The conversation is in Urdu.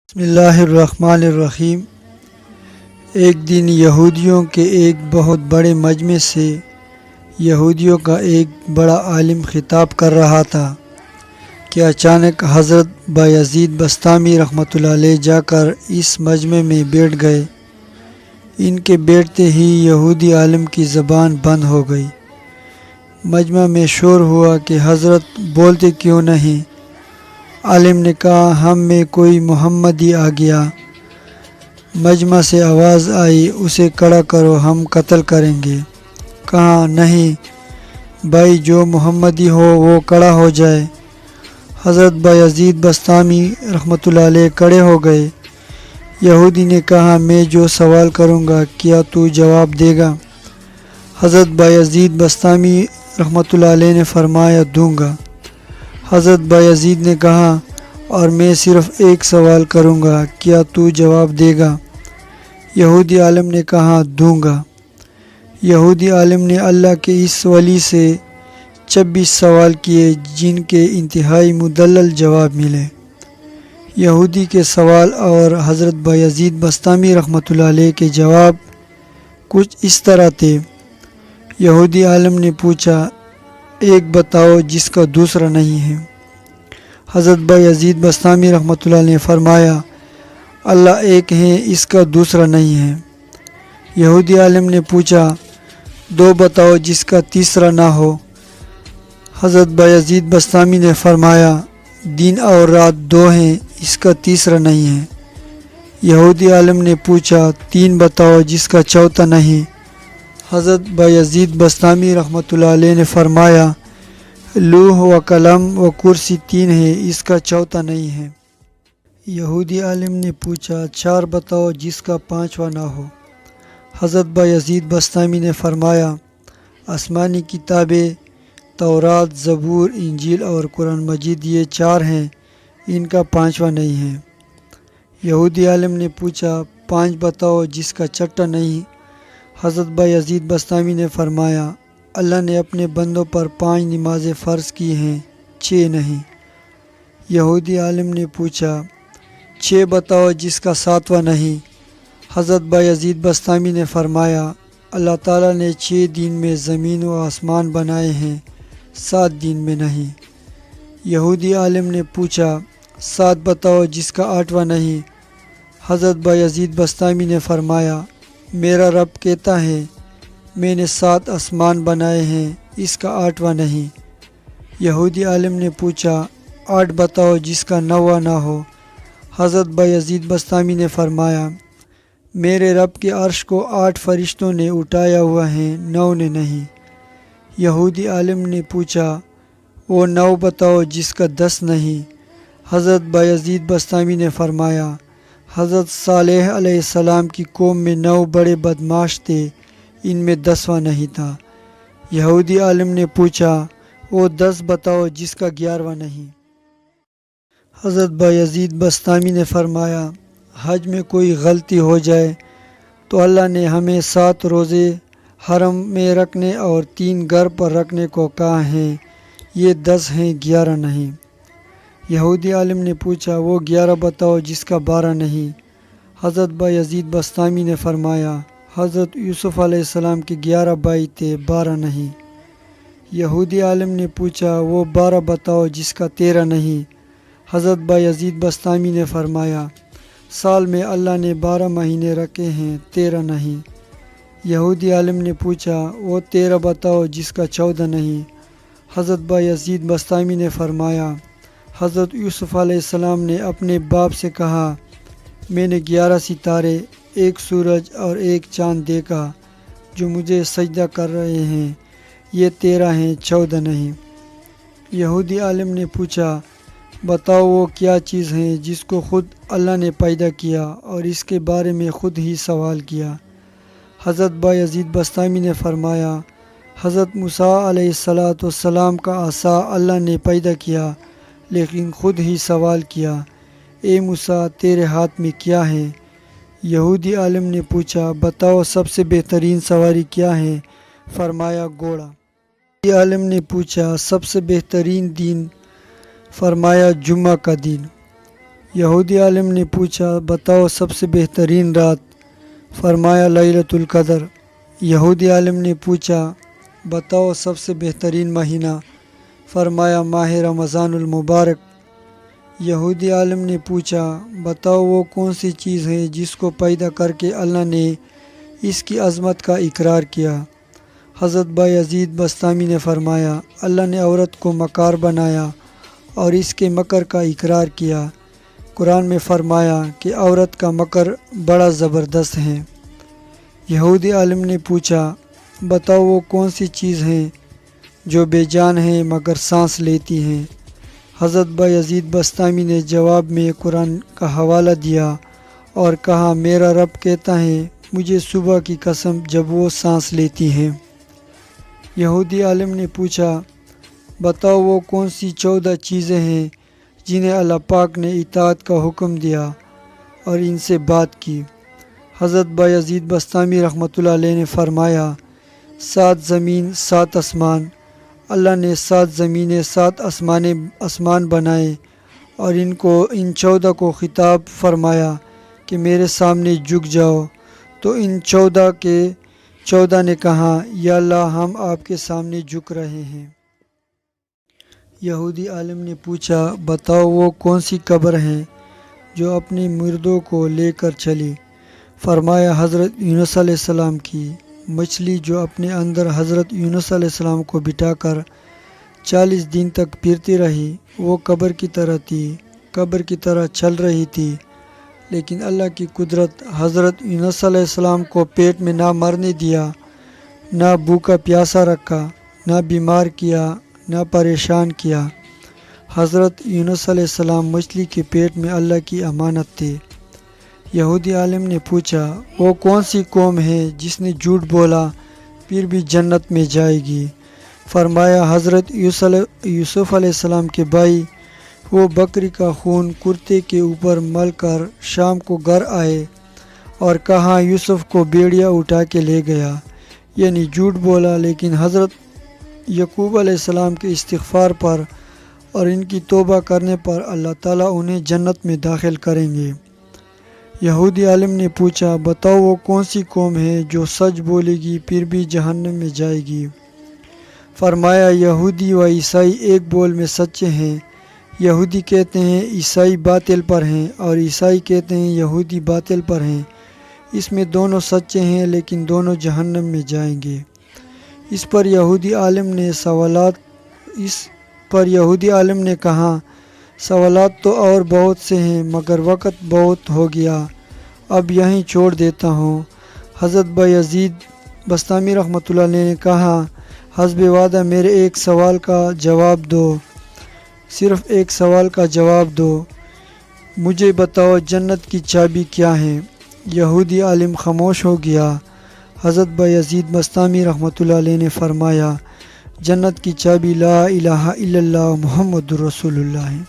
بسم اللہ الرحمن الرحیم۔ ایک دن یہودیوں کے ایک بہت بڑے مجمع سے یہودیوں کا ایک بڑا عالم خطاب کر رہا تھا کہ اچانک حضرت بایزید بسطامی رحمۃ اللہ علیہ جا کر اس مجمع میں بیٹھ گئے۔ ان کے بیٹھتے ہی یہودی عالم کی زبان بند ہو گئی۔ مجمع میں شور ہوا کہ حضرت بولتے کیوں نہیں؟ عالم نے کہا ہم میں کوئی محمدی آ گیا۔ مجمع سے آواز آئی اسے کھڑا کرو، ہم قتل کریں گے۔ کہا نہیں بھائی، جو محمدی ہو وہ کھڑا ہو جائے۔ حضرت بایزید بسطامی رحمۃ اللہ علیہ کھڑے ہو گئے۔ یہودی نے کہا میں جو سوال کروں گا کیا تو جواب دے گا؟ حضرت بایزید بسطامی رحمۃ اللہ علیہ نے فرمایا دوں گا۔ حضرت بایزید نے کہا اور میں صرف ایک سوال کروں گا، کیا تو جواب دے گا؟ یہودی عالم نے کہا دوں گا۔ یہودی عالم نے اللہ کے اس ولی سے 26 سوال کیے جن کے انتہائی مدلل جواب ملے۔ یہودی کے سوال اور حضرت بایزید بسطامی رحمۃ اللہ علیہ کے جواب کچھ اس طرح تھے۔ یہودی عالم نے پوچھا ایک بتاؤ جس کا دوسرا نہیں ہے۔ حضرت بایزید بسطامی رحمۃ اللہ علیہ نے فرمایا اللہ ایک ہے، اس کا دوسرا نہیں ہے۔ یہودی عالم نے پوچھا دو بتاؤ جس کا تیسرا نہ ہو۔ حضرت بایزید بسطامی نے فرمایا دن اور رات دو ہیں، اس کا تیسرا نہیں ہے۔ یہودی عالم نے پوچھا تین بتاؤ جس کا چوتھا نہیں۔ حضرت بایزید بسطامی رحمۃ اللہ علیہ نے فرمایا لوح و قلم و کرسی تین ہے، اس کا چوتھا نہیں ہے۔ یہودی عالم نے پوچھا چار بتاؤ جس کا پانچواں نہ ہو۔ حضرت بایزید بسطامی نے فرمایا آسمانی کتابیں تورات، زبور، انجیل اور قرآن مجید یہ چار ہیں، ان کا پانچواں نہیں ہے۔ یہودی عالم نے پوچھا پانچ بتاؤ جس کا چھٹا نہیں۔ حضرت بایزید بسطامی نے فرمایا اللہ نے اپنے بندوں پر 5 نمازیں فرض کی ہیں، 6 نہیں۔ یہودی عالم نے پوچھا 6 بتاؤ جس کا 7واں نہیں۔ حضرت بایزید بسطامی نے فرمایا اللہ تعالیٰ نے 6 دن میں زمین و آسمان بنائے ہیں، 7 دن میں نہیں۔ یہودی عالم نے پوچھا 7 بتاؤ جس کا 8واں نہیں۔ حضرت بایزید بسطامی نے فرمایا میرا رب کہتا ہے میں نے 7 آسمان بنائے ہیں، اس کا 8واں نہیں۔ یہودی عالم نے پوچھا 8 بتاؤ جس کا 9واں نہ ہو۔ حضرت بایزید بسطامی نے فرمایا میرے رب کے عرش کو 8 فرشتوں نے اٹھایا ہوا ہے، 9 نے نہیں۔ یہودی عالم نے پوچھا وہ 9 بتاؤ جس کا 10 نہیں۔ حضرت بایزید بسطامی نے فرمایا حضرت صالح علیہ السلام کی قوم میں 9 بڑے بدماش تھے، ان میں 10واں نہیں تھا۔ یہودی عالم نے پوچھا وہ 10 بتاؤ جس کا 11واں نہیں۔ حضرت بایزید بسطامی نے فرمایا حج میں کوئی غلطی ہو جائے تو اللہ نے ہمیں 7 روزے حرم میں رکھنے اور 3 گھر پر رکھنے کو کہا ہے، یہ 10 ہیں، 11 نہیں۔ یہودی عالم نے پوچھا وہ 11 بتاؤ جس کا 12 نہیں۔ حضرت بایزید بسطامی نے فرمایا حضرت یوسف علیہ السلام کے 11 بھائی تھے، 12 نہیں۔ یہودی عالم نے پوچھا وہ 12 بتاؤ جس کا 13 نہیں۔ حضرت بایزید بسطامی نے فرمایا سال میں اللہ نے 12 مہینے رکھے ہیں، 13 نہیں۔ یہودی عالم نے پوچھا وہ 13 بتاؤ جس کا 14 نہیں۔ حضرت بایزید بسطامی نے فرمایا حضرت یوسف علیہ السلام نے اپنے باپ سے کہا میں نے 11 ستارے، 1 سورج اور 1 چاند دیکھا جو مجھے سجدہ کر رہے ہیں، یہ 13 ہیں، 14 نہیں۔ یہودی عالم نے پوچھا بتاؤ وہ کیا چیز ہے جس کو خود اللہ نے پیدا کیا اور اس کے بارے میں خود ہی سوال کیا؟ حضرت بایزید بسطامی نے فرمایا حضرت موسیٰ علیہ السلام کا عصا اللہ نے پیدا کیا لیکن خود ہی سوال کیا اے موسیٰ تیرے ہاتھ میں کیا ہے؟ یہودی عالم نے پوچھا بتاؤ سب سے بہترین سواری کیا ہے؟ فرمایا گھوڑا۔ یہودی عالم نے پوچھا سب سے بہترین دن؟ فرمایا جمعہ کا دن۔ یہودی عالم نے پوچھا بتاؤ سب سے بہترین رات؟ فرمایا لیلۃ القدر۔ یہودی عالم نے پوچھا بتاؤ سب سے بہترین مہینہ؟ فرمایا ماہ رمضان المبارک۔ یہودی عالم نے پوچھا بتاؤ وہ کون سی چیز ہے جس کو پیدا کر کے اللہ نے اس کی عظمت کا اقرار کیا؟ حضرت بایزید بسطامی نے فرمایا اللہ نے عورت کو مکار بنایا اور اس کے مکر کا اقرار کیا۔ قرآن میں فرمایا کہ عورت کا مکر بڑا زبردست ہے۔ یہودی عالم نے پوچھا بتاؤ وہ کون سی چیز ہے جو بے جان ہے مگر سانس لیتی ہیں؟ حضرت بایزید بسطامی نے جواب میں قرآن کا حوالہ دیا اور کہا میرا رب کہتا ہے مجھے صبح کی قسم جب وہ سانس لیتی ہیں۔ یہودی عالم نے پوچھا بتاؤ وہ کون سی 14 چیزیں ہیں جنہیں اللہ پاک نے اطاعت کا حکم دیا اور ان سے بات کی؟ حضرت بایزید بسطامی رحمۃ اللہ علیہ نے فرمایا 7 زمین 7 آسمان۔ اللہ نے 7 زمینیں 7 آسمان بنائے اور ان 14 کو خطاب فرمایا کہ میرے سامنے جھک جاؤ، تو ان 14 کے 14 نے کہا یا اللہ ہم آپ کے سامنے جھک رہے ہیں۔ یہودی عالم نے پوچھا بتاؤ وہ کون سی قبر ہیں جو اپنے مردوں کو لے کر چلی؟ فرمایا حضرت یونس علیہ السلام کی۔ مچھلی جو اپنے اندر حضرت یونس علیہ السلام کو بٹھا کر 40 دن تک پھرتی رہی وہ قبر کی طرح تھی، قبر کی طرح چل رہی تھی، لیکن اللہ کی قدرت حضرت یونس علیہ السلام کو پیٹ میں نہ مرنے دیا، نہ بھوکا پیاسا رکھا، نہ بیمار کیا، نہ پریشان کیا۔ حضرت یونس علیہ السلام مچھلی کے پیٹ میں اللہ کی امانت تھے۔ یہودی عالم نے پوچھا وہ کون سی قوم ہے جس نے جھوٹ بولا پھر بھی جنت میں جائے گی؟ فرمایا حضرت یوسف علیہ السلام کے بھائی، وہ بکری کا خون کرتے کے اوپر مل کر شام کو گھر آئے اور کہا یوسف کو بھیڑیا اٹھا کے لے گیا، یعنی جھوٹ بولا، لیکن حضرت یعقوب علیہ السلام کے استغفار پر اور ان کی توبہ کرنے پر اللہ تعالیٰ انہیں جنت میں داخل کریں گے۔ یہودی عالم نے پوچھا بتاؤ وہ کون سی قوم ہے جو سچ بولے گی پھر بھی جہنم میں جائے گی؟ فرمایا یہودی و عیسائی ایک بول میں سچے ہیں۔ یہودی کہتے ہیں عیسائی باطل پر ہیں اور عیسائی کہتے ہیں یہودی باطل پر ہیں، اس میں دونوں سچے ہیں لیکن دونوں جہنم میں جائیں گے۔ اس پر یہودی عالم نے کہا سوالات تو اور بہت سے ہیں مگر وقت بہت ہو گیا، اب یہیں چھوڑ دیتا ہوں۔ حضرت بایزید بسطامی رحمۃ اللہ علیہ نے کہا حسب وعدہ میرے ایک سوال کا جواب دو، صرف ایک سوال کا جواب دو، مجھے بتاؤ جنت کی چابی کیا ہے؟ یہودی عالم خاموش ہو گیا۔ حضرت بایزید بسطامی رحمۃ اللہ علیہ نے فرمایا جنت کی چابی لا الہ الا اللہ محمد رسول اللہ ہے۔